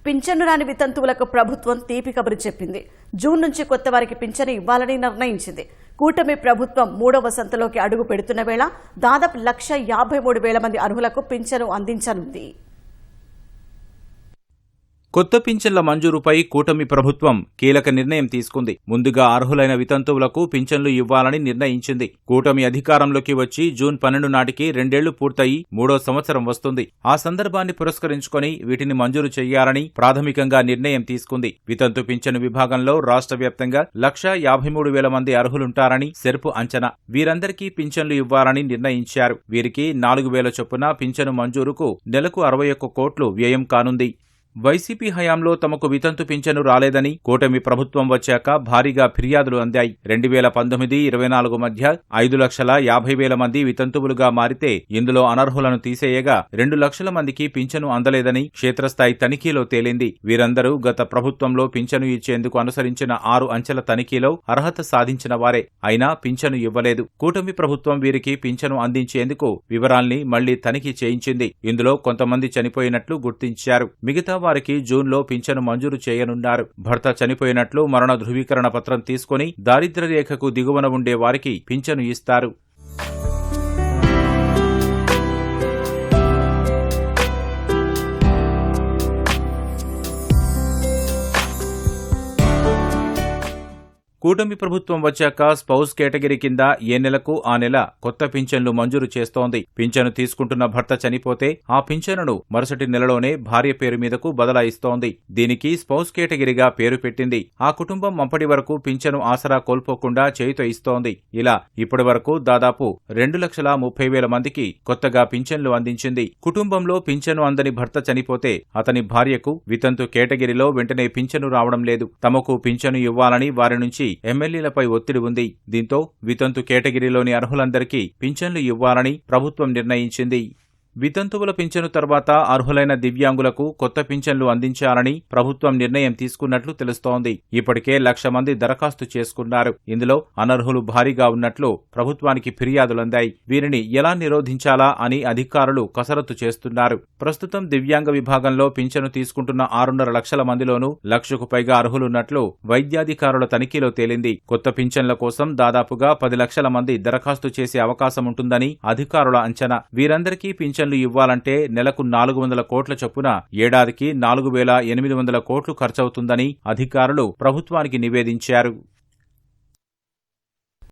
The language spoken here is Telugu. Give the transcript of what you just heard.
పింఛను రాని వితంతువులకు ప్రభుత్వం తీపి కబురు చెప్పింది. జూన్ నుంచి కొత్త వారికి పింఛను ఇవ్వాలని నిర్ణయించింది. కూటమి ప్రభుత్వం 3వ వసంతలోకి అడుగు పెడుతున్న వేళ దాదాపు 1,53,000 మంది అర్హులకు పింఛను అందించనుంది. కొత్త పింఛన్ల మంజూరుపై కూటమి ప్రభుత్వం కీలక నిర్ణయం తీసుకుంది. ముందుగా అర్హులైన వితంతువులకు పింఛన్లు ఇవ్వాలని నిర్ణయించింది. కూటమి అధికారంలోకి వచ్చి జూన్ 12 నాటికి 2 ఏళ్లు పూర్తయి 3వ సంవత్సరం వస్తుంది. ఆ సందర్భాన్ని పురస్కరించుకొని వీటిని మంజూరు చేయాలని ప్రాథమికంగా నిర్ణయం తీసుకుంది. వితంతు పింఛను విభాగంలో రాష్ట్ర వ్యాప్తంగా 1,53,000 మంది అర్హులుంటారని సెర్పు అంచనా. వీరందరికీ పింఛన్లు ఇవ్వాలని నిర్ణయించారు. వీరికి 4,000 చొప్పున పింఛను మంజూరుకు నెలకు 61 కోట్లు వ్యయం కానుంది. వైసీపీ హయాంలో తమకు వితంతు పింఛను రాలేదని కూటమి ప్రభుత్వం వచ్చాక భారీగా ఫిర్యాదులు అందాయి. 2019-24 మధ్య 5,50,000 మంది వితంతువులుగా మారితే ఇందులో అనర్హులను తీసేయగా 2 లక్షల మందికి పింఛను అందలేదని క్షేత్రస్థాయి తనిఖీలో తేలింది. వీరందరూ గత ప్రభుత్వంలో పింఛను ఇచ్చేందుకు అనుసరించిన 6 అంచెల తనిఖీలో అర్హత సాధించిన వారే. అయినా పింఛను ఇవ్వలేదు. కూటమి ప్రభుత్వం వీరికి పింఛను అందించేందుకు వివరాల్ని మళ్లీ తనిఖీ చేయించింది. ఇందులో కొంతమంది చనిపోయినట్లు గుర్తించారు. మిగతా వారికి జూన్లో పింఛను మంజూరు చేయనున్నారు. భర్త చనిపోయినట్లు మరణ ధృవీకరణ పత్రం తీసుకుని దారిద్ర్య రేఖకు దిగువన ఉండే వారికి పింఛను ఇస్తారు. కూటమి ప్రభుత్వం వచ్చాక స్పౌస్ కేటగిరీ కింద ఏ నెలకు ఆ నెల కొత్త పింఛన్లు మంజూరు చేస్తోంది. పింఛను తీసుకుంటున్న భర్త చనిపోతే ఆ పింఛనును మరుసటి నెలలోనే భార్య పేరు మీదకు బదలాయిస్తోంది. దీనికి స్పౌస్ కేటగిరీగా పేరు పెట్టింది. ఆ కుటుంబం అప్పటి వరకు పింఛను ఆసరా కోల్పోకుండా చేయుత ఇస్తోంది. ఇలా ఇప్పటి వరకు దాదాపు 2,30,000 మందికి కొత్తగా పింఛన్లు అందించింది. కుటుంబంలో పింఛను అందని భర్త చనిపోతే అతని భార్యకు వితంతు కేటగిరీలో వెంటనే పింఛను రావడం లేదు. తమకు పింఛను ఇవ్వాలని వారి నుంచి ఎమ్మెల్యేలపై ఒత్తిడి ఉంది. దీంతో వితంతు కేటగిరీలోని అర్హులందరికీ పింఛన్లు ఇవ్వాలని ప్రభుత్వం నిర్ణయించింది. వితంతువుల పింఛను తర్వాత అర్హులైన దివ్యాంగులకు కొత్త పింఛన్లు అందించాలని ప్రభుత్వం నిర్ణయం తీసుకున్నట్లు తెలుస్తోంది. ఇప్పటికే 1,00,000 మంది దరఖాస్తు చేసుకున్నారు. ఇందులో అనర్హులు భారీగా ఉన్నట్లు ప్రభుత్వానికి ఫిర్యాదులందాయి. వీరిని ఎలా నిరోధించాలా అని అధికారులు కసరత్తు చేస్తున్నారు. ప్రస్తుతం దివ్యాంగ విభాగంలో పింఛను తీసుకుంటున్న 6.5 లక్షల మందిలోనూ 1,00,000కు పైగా అర్హులున్నట్లు వైద్యాధికారుల తనిఖీలో తేలింది. కొత్త పింఛన్ల కోసం దాదాపుగా 10 లక్షల మంది దరఖాస్తు చేసే అవకాశముంటుందని అధికారుల అంచనా. వీరందరికీ పింఛన్లు ఇవ్వాలంటే నెలకు 400 కోట్ల చొప్పున ఏడాదికి 4,800 కోట్లు ఖర్చవుతుందని అధికారులు ప్రభుత్వానికి నివేదించారు.